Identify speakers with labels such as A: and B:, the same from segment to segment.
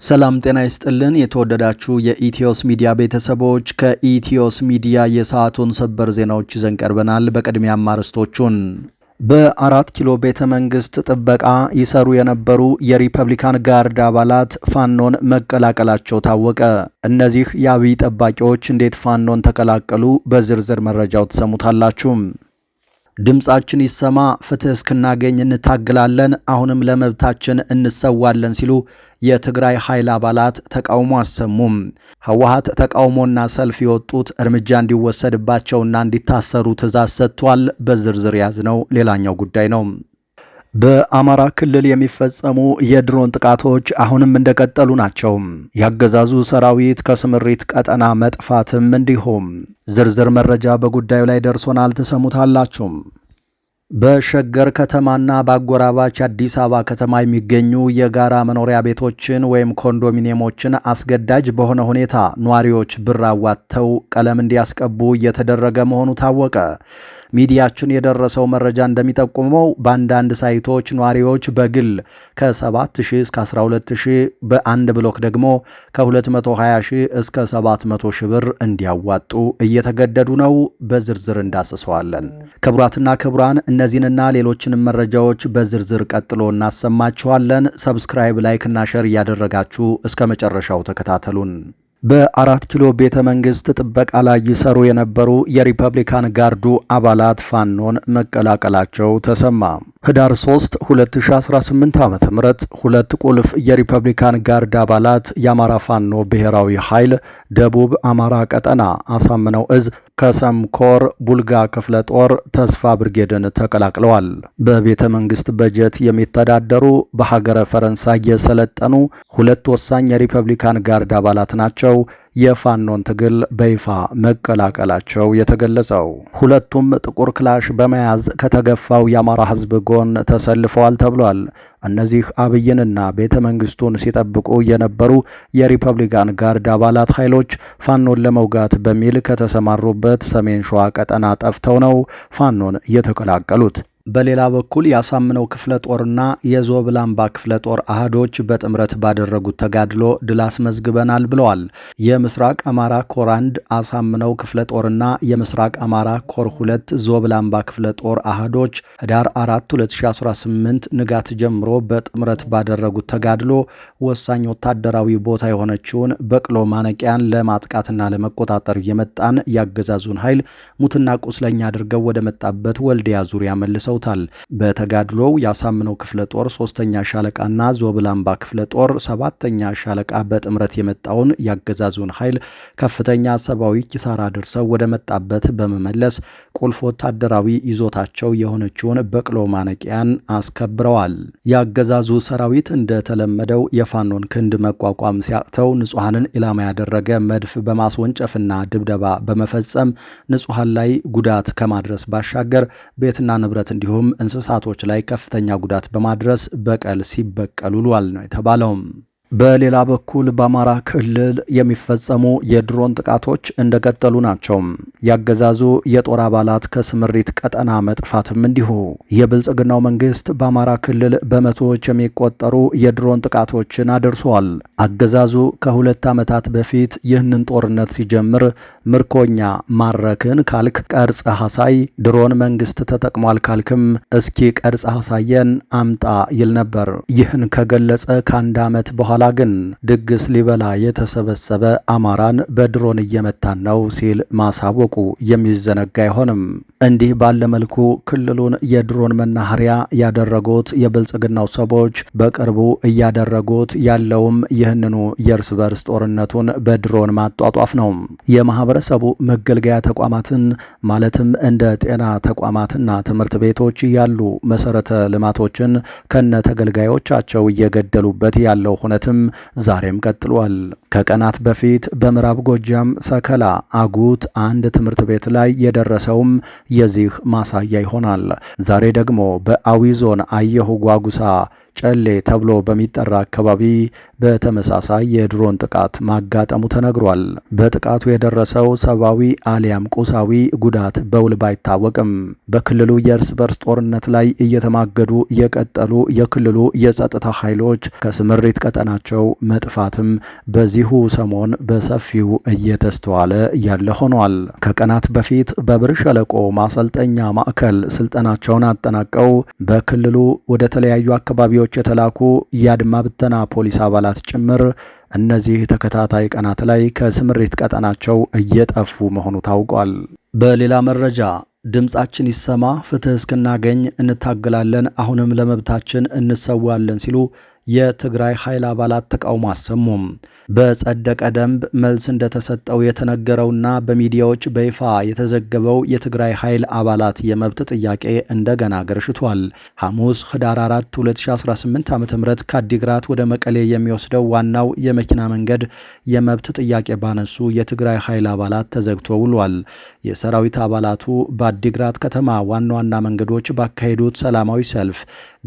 A: ሰላም ጤና ይስጥልን። የተወደዳችሁ የኢትዮስ ሚዲያ ቤተሰቦች ከኢትዮስ ሚዲያ የሰዓቱን ሰበር ዜናዎች ይዘን ቀርበናል። በቅድሚያም አርዕስቶቹን። በ4 ኪሎ ቤተ መንግስት ጥበቃ ይሰሩ የነበሩ የሪፐብሊካን ጋርድ አባላት ፋኖን መቀላቀላቸው ታወቀ። እነዚህ የአብይ ጠባቂዎች እንዴት ፋኖን ተቀላቀሉ? በዝርዝር መረጃው ተሰሙታላችሁ። ድምጻችን ይሰማ፣ ፍትህ እስክናገኝ እንታግላለን፣ አሁንም ለመብታችን እንሰዋለን ሲሉ የትግራይ ኃይል አባላት ተቃውሞ አሰሙም። ህወሓት ተቃውሞና ሰልፍ የወጡት እርምጃ እንዲወሰድባቸውና እንዲታሰሩ ትዕዛዝ ሰጥቷል። በዝርዝር ያዝነው ሌላኛው ጉዳይ ነው። በአማራ ክልል የሚፈጸሙ የድሮን ጥቃቶች አሁንም እንደቀጠሉ ናቸው። ያገዛዙ ሰራዊት ከስምሪት ቀጠና መጥፋትም እንዲሁም ዝርዝር መረጃ በጉዳዩ ላይ ደርሶናል፣ ተሰሙታላችሁ። በሸገር ከተማና በአጎራባች አዲስ አበባ ከተማ የሚገኙ የጋራ መኖሪያ ቤቶችን ወይም ኮንዶሚኒየሞችን አስገዳጅ በሆነ ሁኔታ ነዋሪዎች ብር አዋጥተው ቀለም እንዲያስቀቡ እየተደረገ መሆኑ ታወቀ። ሚዲያችን የደረሰው መረጃ እንደሚጠቁመው በአንዳንድ ሳይቶች ነዋሪዎች በግል ከ7,000 እስከ 12,000 በአንድ ብሎክ ደግሞ ከ220,000 እስከ 700,000 ብር እንዲያዋጡ እየተገደዱ ነው። በዝርዝር እንዳስሰዋለን። ክቡራትና ክቡራን እነዚህንና ሌሎችንም መረጃዎች በዝርዝር ቀጥሎ እናሰማችኋለን። ሰብስክራይብ፣ ላይክ እና ሼር እያደረጋችሁ እስከ መጨረሻው ተከታተሉን። በ4 ኪሎ ቤተ መንግስት ጥበቃ ላይ ይሰሩ የነበሩ የሪፐብሊካን ጋርዱ አባላት ፋኖን መቀላቀላቸው ተሰማ። ህዳር 3 2018 ዓ.ም ሁለት ቁልፍ የሪፐብሊካን ጋርድ አባላት የአማራ ፋኖ ብሔራዊ ኃይል ደቡብ አማራ ቀጠና አሳምነው እዝ ከሰምኮር ቡልጋ ክፍለ ጦር ተስፋ ብርጌድን ተቀላቅለዋል። በቤተ መንግስት በጀት የሚተዳደሩ በሀገረ ፈረንሳይ የሰለጠኑ ሁለት ወሳኝ የሪፐብሊካን ጋርድ አባላት ናቸው የፋኖን ትግል በይፋ መቀላቀላቸው የተገለጸው። ሁለቱም ጥቁር ክላሽ በመያዝ ከተገፋው የአማራ ህዝብ ጎን ተሰልፈዋል ተብሏል። እነዚህ አብይንና ቤተ መንግስቱን ሲጠብቁ የነበሩ የሪፐብሊካን ጋርድ አባላት ኃይሎች ፋኖን ለመውጋት በሚል ከተሰማሩበት ሰሜን ሸዋ ቀጠና ጠፍተው ነው ፋኖን የተቀላቀሉት። በሌላ በኩል ያሳምነው ክፍለ ጦርና የዞብላምባ ክፍለ ጦር አህዶች በጥምረት ባደረጉት ተጋድሎ ድል አስመዝግበናል ብለዋል። የምስራቅ አማራ ኮር 1 አሳምነው ክፍለ ጦርና የምስራቅ አማራ ኮር 2 ዞብላምባ ክፍለ ጦር አህዶች ህዳር 4 2018 ንጋት ጀምሮ በጥምረት ባደረጉት ተጋድሎ ወሳኝ ወታደራዊ ቦታ የሆነችውን በቅሎ ማነቂያን ለማጥቃትና ለመቆጣጠር የመጣን ያገዛዙን ኃይል ሙትና ቁስለኛ አድርገው ወደ መጣበት ወልዲያ ዙሪያ መልሰው በተጋድሎው ያሳምነው ክፍለ ጦር 3ኛ ሻለቃና ዞብላምባ ክፍለ ጦር 7ኛ ሻለቃ በጥምረት የመጣውን ያገዛዙን ኃይል ከፍተኛ ሰብአዊ ኪሳራ አድርሰው ወደ መጣበት በመመለስ ቁልፍ ወታደራዊ ይዞታቸው የሆነችውን በቅሎ ማነቂያን አስከብረዋል። ያገዛዙ ሰራዊት እንደተለመደው የፋኖን ክንድ መቋቋም ሲያቅተው ንጹሐንን ኢላማ ያደረገ መድፍ በማስወንጨፍና ድብደባ በመፈጸም ንጹሐን ላይ ጉዳት ከማድረስ ባሻገር ቤትና ንብረት እንዲሁም እንስሳቶች ላይ ከፍተኛ ጉዳት በማድረስ በቀል ሲበቀሉ ውሏል ነው የተባለው። በሌላ በኩል በአማራ ክልል የሚፈጸሙ የድሮን ጥቃቶች እንደቀጠሉ ናቸው። ያገዛዙ የጦር አባላት ከስምሪት ቀጠና መጥፋትም እንዲሁ። የብልጽግናው መንግስት በአማራ ክልል በመቶዎች የሚቆጠሩ የድሮን ጥቃቶችን አድርሷል። አገዛዙ ከ2 ዓመታት በፊት ይህንን ጦርነት ሲጀምር ምርኮኛ ማረክን ካልክ ቀርጽ ሐሳይ፣ ድሮን መንግስት ተጠቅሟል ካልክም እስኪ ቀርጽ ሐሳየን አምጣ ይል ነበር። ይህን ከገለጸ ከ1 ዓመት በኋላ ግን ድግስ ሊበላ የተሰበሰበ አማራን በድሮን እየመታን ነው ሲል ማሳወቁ የሚዘነጋ አይሆንም። እንዲህ ባለ መልኩ ክልሉን የድሮን መናኸሪያ ያደረጉት የብልጽግናው ሰዎች በቅርቡ እያደረጉት ያለውም ይህንኑ የእርስ በርስ ጦርነቱን በድሮን ማጧጧፍ ነው። የማህበረሰቡ መገልገያ ተቋማትን ማለትም እንደ ጤና ተቋማትና ትምህርት ቤቶች ያሉ መሰረተ ልማቶችን ከነ ተገልጋዮቻቸው እየገደሉበት ያለው ሁነትም ዛሬም ቀጥሏል። ከቀናት በፊት በምዕራብ ጎጃም ሰከላ አጉት አንድ ትምህርት ቤት ላይ የደረሰውም የዚህ ማሳያ ይሆናል። ዛሬ ደግሞ በአዊ ዞን አየሁ ጓጉሳ ጨሌ ተብሎ በሚጠራ አካባቢ በተመሳሳይ የድሮን ጥቃት ማጋጠሙ ተነግሯል። በጥቃቱ የደረሰው ሰብአዊ አሊያም ቁሳዊ ጉዳት በውል ባይታወቅም በክልሉ የእርስ በርስ ጦርነት ላይ እየተማገዱ የቀጠሉ የክልሉ የጸጥታ ኃይሎች ከስምሪት ቀጠናቸው መጥፋትም በዚሁ ሰሞን በሰፊው እየተስተዋለ ያለ ሆኗል። ከቀናት በፊት በብር ሸለቆ ማሰልጠኛ ማዕከል ስልጠናቸውን አጠናቀው በክልሉ ወደ ተለያዩ አካባቢዎች የተላኩ የአድማ ብተና ፖሊስ አባላት ጭምር እነዚህ ተከታታይ ቀናት ላይ ከስምሪት ቀጠናቸው እየጠፉ መሆኑ ታውቋል። በሌላ መረጃ ድምጻችን ይሰማ፣ ፍትህ እስክናገኝ እንታገላለን፣ አሁንም ለመብታችን እንሰዋለን ሲሉ የትግራይ ኃይል አባላት ተቃውሞ አሰሙም። በጸደቀ ደንብ መልስ እንደተሰጠው የተነገረውና በሚዲያዎች በይፋ የተዘገበው የትግራይ ኃይል አባላት የመብት ጥያቄ እንደገና ገርሽቷል። ሐሙስ ህዳር 4 2018 ዓ.ም ከአዲግራት ወደ መቀሌ የሚወስደው ዋናው የመኪና መንገድ የመብት ጥያቄ ባነሱ የትግራይ ኃይል አባላት ተዘግቶ ውሏል። የሰራዊት አባላቱ በአዲግራት ከተማ ዋና ዋና መንገዶች ባካሄዱት ሰላማዊ ሰልፍ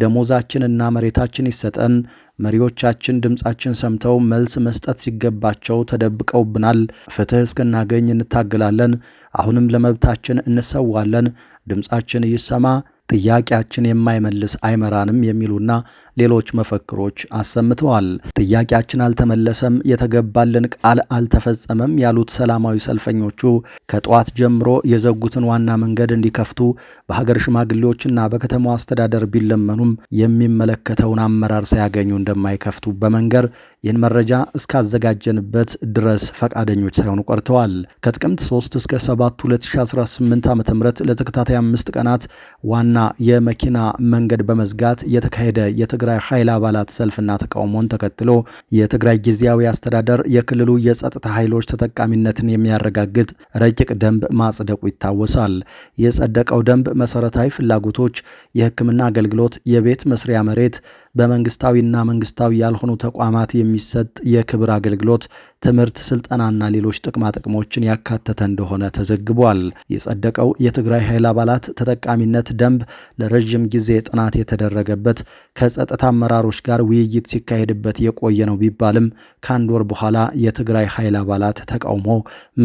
A: ደሞዛችንና መሬታችን ይሰጠን፣ መሪዎቻችን ድምጻችን ሰምተው መልስ መስጠት ሲገባቸው ተደብቀውብናል፣ ፍትህ እስክናገኝ እንታገላለን፣ አሁንም ለመብታችን እንሰዋለን፣ ድምጻችን ይሰማ፣ ጥያቄያችን የማይመልስ አይመራንም የሚሉና ሌሎች መፈክሮች አሰምተዋል። ጥያቄያችን አልተመለሰም፣ የተገባልን ቃል አልተፈጸመም ያሉት ሰላማዊ ሰልፈኞቹ ከጠዋት ጀምሮ የዘጉትን ዋና መንገድ እንዲከፍቱ በሀገር ሽማግሌዎችና በከተማው አስተዳደር ቢለመኑም የሚመለከተውን አመራር ሳያገኙ እንደማይከፍቱ በመንገር ይህን መረጃ እስካዘጋጀንበት ድረስ ፈቃደኞች ሳይሆኑ ቀርተዋል። ከጥቅምት 3 እስከ 7 2018 ዓ.ም ለተከታታይ 5 ቀናት ዋና የመኪና መንገድ በመዝጋት የተካሄደ የትግራይ ኃይል አባላት ሰልፍና ተቃውሞን ተከትሎ የትግራይ ጊዜያዊ አስተዳደር የክልሉ የጸጥታ ኃይሎች ተጠቃሚነትን የሚያረጋግጥ ረቂቅ ደንብ ማጽደቁ ይታወሳል። የጸደቀው ደንብ መሰረታዊ ፍላጎቶች፣ የሕክምና አገልግሎት፣ የቤት መስሪያ መሬት፣ በመንግስታዊና መንግስታዊ ያልሆኑ ተቋማት የሚሰጥ የክብር አገልግሎት፣ ትምህርት፣ ስልጠናና ሌሎች ጥቅማ ጥቅሞችን ያካተተ እንደሆነ ተዘግቧል። የጸደቀው የትግራይ ኃይል አባላት ተጠቃሚነት ደንብ ለረጅም ጊዜ ጥናት የተደረገበት ከጸጥታ አመራሮች ጋር ውይይት ሲካሄድበት የቆየ ነው ቢባልም ከአንድ ወር በኋላ የትግራይ ኃይል አባላት ተቃውሞ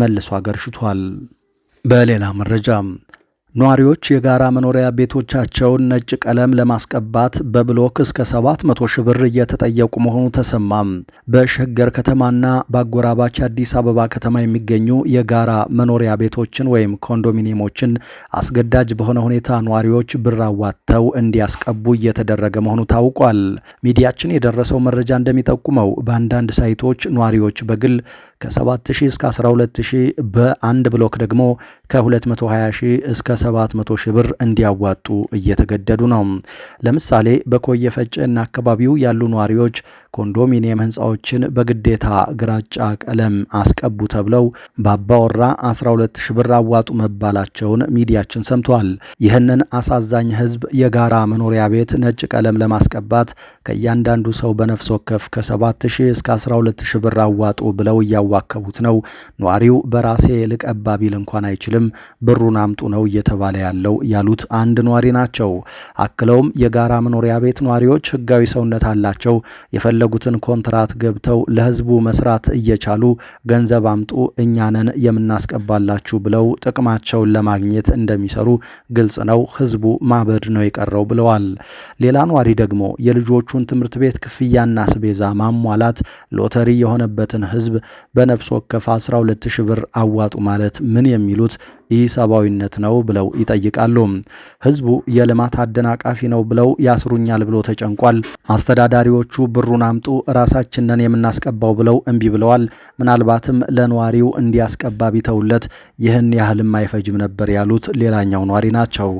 A: መልሶ አገርሽቷል። በሌላ መረጃ ነዋሪዎች የጋራ መኖሪያ ቤቶቻቸውን ነጭ ቀለም ለማስቀባት በብሎክ እስከ 700 ሺህ ብር እየተጠየቁ መሆኑ ተሰማም። በሸገር ከተማና በአጎራባች አዲስ አበባ ከተማ የሚገኙ የጋራ መኖሪያ ቤቶችን ወይም ኮንዶሚኒየሞችን አስገዳጅ በሆነ ሁኔታ ነዋሪዎች ብር አዋጥተው እንዲያስቀቡ እየተደረገ መሆኑ ታውቋል። ሚዲያችን የደረሰው መረጃ እንደሚጠቁመው በአንዳንድ ሳይቶች ነዋሪዎች በግል ከ7000 እስከ 12000 በአንድ ብሎክ ደግሞ ከ220 እስከ 700 ሺህ ብር እንዲያዋጡ እየተገደዱ ነው። ለምሳሌ በኮየ ፈጬና አካባቢው ያሉ ነዋሪዎች ኮንዶሚኒየም ህንፃዎችን በግዴታ ግራጫ ቀለም አስቀቡ ተብለው በአባወራ 12 ሺህ ብር አዋጡ መባላቸውን ሚዲያችን ሰምቷል። ይህንን አሳዛኝ ህዝብ የጋራ መኖሪያ ቤት ነጭ ቀለም ለማስቀባት ከእያንዳንዱ ሰው በነፍስ ወከፍ ከ7000 እስከ 12000 ብር አዋጡ ብለው እያዋከቡት ነው። ነዋሪው በራሴ ልቀባ ቢል እንኳን አይችልም፣ ብሩን አምጡ ነው እየተባለ ያለው ያሉት አንድ ነዋሪ ናቸው። አክለውም የጋራ መኖሪያ ቤት ነዋሪዎች ህጋዊ ሰውነት አላቸው፣ የፈለጉትን ኮንትራት ገብተው ለህዝቡ መስራት እየቻሉ ገንዘብ አምጡ እኛንን የምናስቀባላችሁ ብለው ጥቅማቸውን ለማግኘት እንደሚሰሩ ግልጽ ነው፣ ህዝቡ ማበድ ነው የቀረው ብለዋል። ሌላ ነዋሪ ደግሞ የልጆቹን ትምህርት ቤት ክፍያና አስቤዛ ማሟላት ሎተሪ የሆነበትን ህዝብ በነፍስ ወከፍ 12000 ብር አዋጡ ማለት ምን የሚሉት ኢሰብአዊነት ነው ብለው ይጠይቃሉ። ህዝቡ የልማት አደናቃፊ ነው ብለው ያስሩኛል ብሎ ተጨንቋል። አስተዳዳሪዎቹ ብሩን አምጡ ራሳችንን የምናስቀባው ብለው እምቢ ብለዋል። ምናልባትም ለነዋሪው እንዲያስቀባ ቢተውለት ይህን ያህልም አይፈጅም ነበር ያሉት ሌላኛው ነዋሪ ናቸው።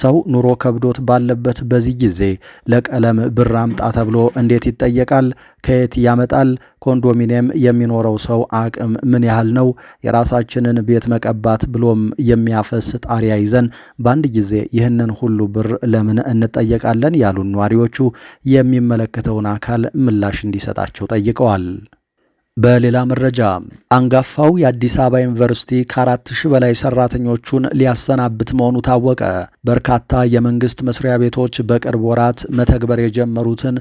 A: ሰው ኑሮ ከብዶት ባለበት በዚህ ጊዜ ለቀለም ብር አምጣ ተብሎ እንዴት ይጠየቃል? ከየት ያመጣል? ኮንዶሚኒየም የሚኖረው ሰው አቅም ምን ያህል ነው? የራሳችንን ቤት መቀባት ብሎም የሚያፈስ ጣሪያ ይዘን በአንድ ጊዜ ይህንን ሁሉ ብር ለምን እንጠየቃለን? ያሉን ነዋሪዎቹ የሚመለከተውን አካል ምላሽ እንዲሰጣቸው ጠይቀዋል። በሌላ መረጃ አንጋፋው የአዲስ አበባ ዩኒቨርሲቲ ከ4000 በላይ ሰራተኞቹን ሊያሰናብት መሆኑ ታወቀ። በርካታ የመንግስት መስሪያ ቤቶች በቅርብ ወራት መተግበር የጀመሩትን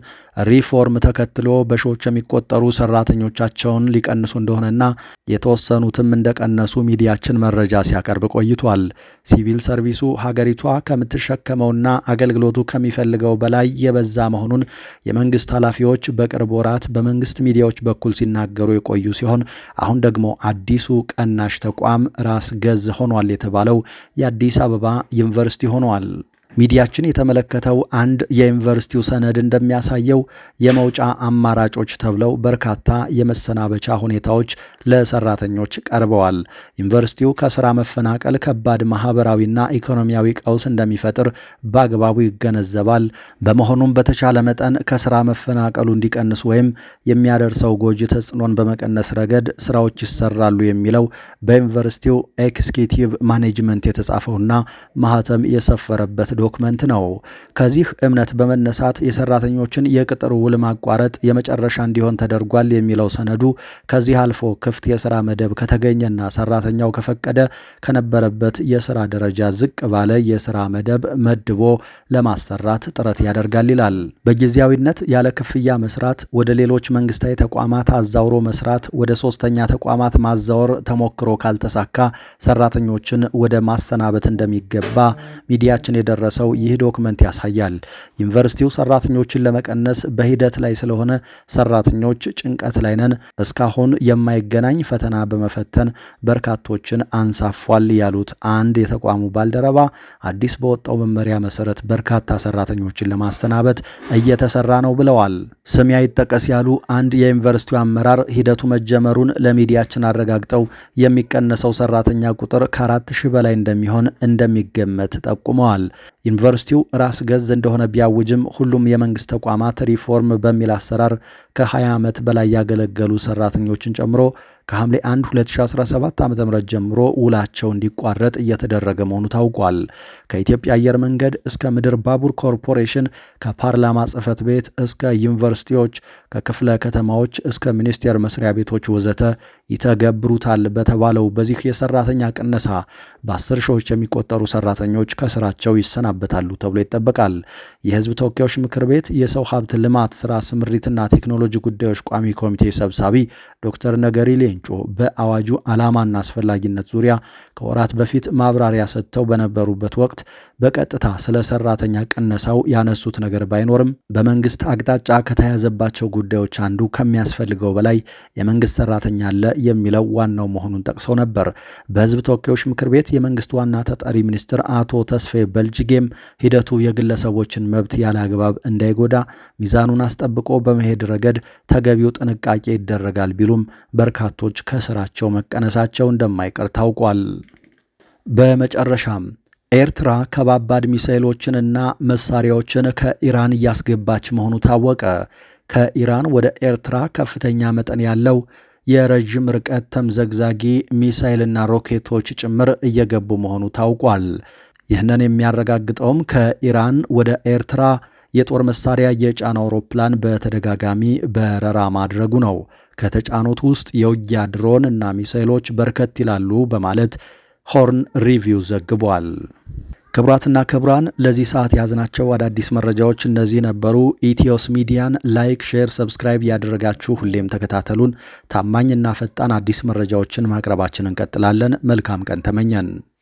A: ሪፎርም ተከትሎ በሺዎች የሚቆጠሩ ሰራተኞቻቸውን ሊቀንሱ እንደሆነና የተወሰኑትም እንደቀነሱ ሚዲያችን መረጃ ሲያቀርብ ቆይቷል። ሲቪል ሰርቪሱ ሀገሪቷ ከምትሸከመውና አገልግሎቱ ከሚፈልገው በላይ የበዛ መሆኑን የመንግስት ኃላፊዎች በቅርብ ወራት በመንግስት ሚዲያዎች በኩል ሲናገሩ የቆዩ ሲሆን አሁን ደግሞ አዲሱ ቀናሽ ተቋም ራስ ገዝ ሆኗል የተባለው የአዲስ አበባ ዩኒቨርሲቲ ሆኗል። ሚዲያችን የተመለከተው አንድ የዩኒቨርሲቲው ሰነድ እንደሚያሳየው የመውጫ አማራጮች ተብለው በርካታ የመሰናበቻ ሁኔታዎች ለሰራተኞች ቀርበዋል። ዩኒቨርሲቲው ከስራ መፈናቀል ከባድ ማህበራዊና ኢኮኖሚያዊ ቀውስ እንደሚፈጥር በአግባቡ ይገነዘባል። በመሆኑም በተቻለ መጠን ከስራ መፈናቀሉ እንዲቀንስ ወይም የሚያደርሰው ጎጂ ተጽዕኖን በመቀነስ ረገድ ስራዎች ይሰራሉ የሚለው በዩኒቨርሲቲው ኤክስኪዩቲቭ ማኔጅመንት የተጻፈውና ማህተም የሰፈረበት ዶክመንት ነው። ከዚህ እምነት በመነሳት የሰራተኞችን የቅጥር ውል ማቋረጥ የመጨረሻ እንዲሆን ተደርጓል የሚለው ሰነዱ ከዚህ አልፎ ክፍት የስራ መደብ ከተገኘና ሰራተኛው ከፈቀደ ከነበረበት የስራ ደረጃ ዝቅ ባለ የስራ መደብ መድቦ ለማሰራት ጥረት ያደርጋል ይላል። በጊዜያዊነት ያለ ክፍያ መስራት፣ ወደ ሌሎች መንግስታዊ ተቋማት አዛውሮ መስራት፣ ወደ ሶስተኛ ተቋማት ማዛወር ተሞክሮ ካልተሳካ ሰራተኞችን ወደ ማሰናበት እንደሚገባ ሚዲያችን የደረሰው ይህ ዶክመንት ያሳያል። ዩኒቨርሲቲው ሰራተኞችን ለመቀነስ በሂደት ላይ ስለሆነ ሰራተኞች ጭንቀት ላይ ነን፣ እስካሁን የማይገናኝ ፈተና በመፈተን በርካቶችን አንሳፏል ያሉት አንድ የተቋሙ ባልደረባ አዲስ በወጣው መመሪያ መሰረት በርካታ ሰራተኞችን ለማሰናበት እየተሰራ ነው ብለዋል። ስም አይጠቀስ ያሉ አንድ የዩኒቨርሲቲው አመራር ሂደቱ መጀመሩን ለሚዲያችን አረጋግጠው የሚቀነሰው ሰራተኛ ቁጥር ከ4000 በላይ እንደሚሆን እንደሚገመት ጠቁመዋል። ዩኒቨርሲቲው ራስ ገዝ እንደሆነ ቢያውጅም ሁሉም የመንግስት ተቋማት ሪፎርም በሚል አሰራር ከ20 ዓመት በላይ ያገለገሉ ሰራተኞችን ጨምሮ ከሐምሌ 1 2017 ዓ.ም ጀምሮ ውላቸው እንዲቋረጥ እየተደረገ መሆኑ ታውቋል። ከኢትዮጵያ አየር መንገድ እስከ ምድር ባቡር ኮርፖሬሽን፣ ከፓርላማ ጽህፈት ቤት እስከ ዩኒቨርሲቲዎች፣ ከክፍለ ከተማዎች እስከ ሚኒስቴር መስሪያ ቤቶች ወዘተ ይተገብሩታል በተባለው በዚህ የሰራተኛ ቅነሳ በ10 ሺዎች የሚቆጠሩ ሰራተኞች ከስራቸው ይሰናበታሉ ተብሎ ይጠበቃል። የህዝብ ተወካዮች ምክር ቤት የሰው ሀብት ልማት ስራ ስምሪትና ቴክኖሎጂ ጉዳዮች ቋሚ ኮሚቴ ሰብሳቢ ዶክተር ነገሪ ሌንጮ በአዋጁ ዓላማና አስፈላጊነት ዙሪያ ከወራት በፊት ማብራሪያ ሰጥተው በነበሩበት ወቅት በቀጥታ ስለ ሰራተኛ ቅነሳው ያነሱት ነገር ባይኖርም በመንግስት አቅጣጫ ከተያዘባቸው ጉዳዮች አንዱ ከሚያስፈልገው በላይ የመንግስት ሰራተኛ አለ የሚለው ዋናው መሆኑን ጠቅሰው ነበር። በህዝብ ተወካዮች ምክር ቤት የመንግስት ዋና ተጠሪ ሚኒስትር አቶ ተስፋዬ በልጅጌም ሂደቱ የግለሰቦችን መብት ያለ አግባብ እንዳይጎዳ ሚዛኑን አስጠብቆ በመሄድ ረገድ ተገቢው ጥንቃቄ ይደረጋል ቢሉም በርካቶች ከስራቸው መቀነሳቸው እንደማይቀር ታውቋል። በመጨረሻም ኤርትራ ከባባድ ሚሳኤሎችንና መሳሪያዎችን ከኢራን እያስገባች መሆኑ ታወቀ። ከኢራን ወደ ኤርትራ ከፍተኛ መጠን ያለው የረዥም ርቀት ተምዘግዛጊ ሚሳኤልና ሮኬቶች ጭምር እየገቡ መሆኑ ታውቋል። ይህንን የሚያረጋግጠውም ከኢራን ወደ ኤርትራ የጦር መሳሪያ የጫነ አውሮፕላን በተደጋጋሚ በረራ ማድረጉ ነው። ከተጫኑት ውስጥ የውጊያ ድሮን እና ሚሳኤሎች በርከት ይላሉ በማለት ሆርን ሪቪው ዘግቧል። ክቡራትና ክቡራን ለዚህ ሰዓት ያዝናቸው አዳዲስ መረጃዎች እነዚህ ነበሩ። ኢትዮስ ሚዲያን ላይክ፣ ሼር፣ ሰብስክራይብ ያደረጋችሁ ሁሌም ተከታተሉን። ታማኝና ፈጣን አዲስ መረጃዎችን ማቅረባችንን እንቀጥላለን። መልካም ቀን ተመኘን።